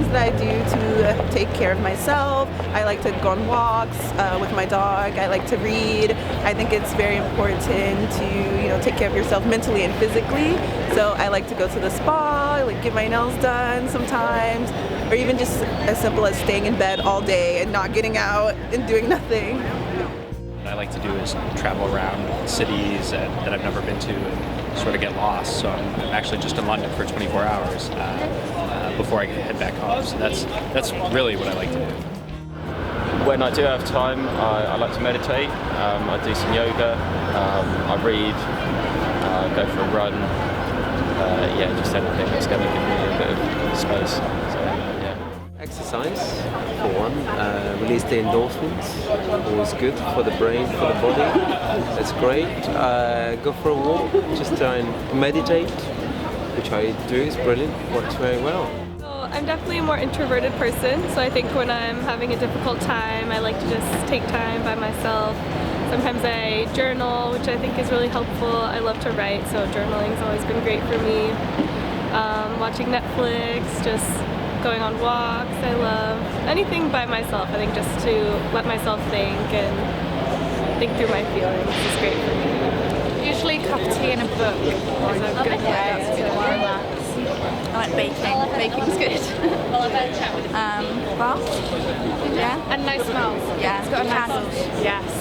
that I do to take care of myself. I like to go on walks with my dog. I like to read. I think it's very important to take care of yourself mentally and physically. So I like to go to the spa, like get my nails done sometimes, or even just as simple as staying in bed all day and not getting out and doing nothing. What I like to do is travel around cities that I've never been to and sort of get lost. So I'm actually just in London for 24 hours before I head back home. So that's really what I like to do. When I do have time, I like to meditate. I do some yoga. I read. Go for a run. Just anything that's going to give me a bit of space. So, yeah. Exercise, for one, release the endorphins, always good for the brain, for the body, that's great. Go for a walk, just try and meditate, which I do, is brilliant, works very well. I'm definitely a more introverted person, so I think when I'm having a difficult time, I like to just take time by myself. Sometimes I journal, which I think is really helpful. I love to write, so journaling's always been great for me. Watching Netflix, just going on walks. I love anything by myself. I think just to let myself think and think through my feelings is great for me. Usually a cup of tea and a book is a good way to relax. I like baking. Baking's good. Well, yeah. And nice smells. Yeah, it's got candles. Yes.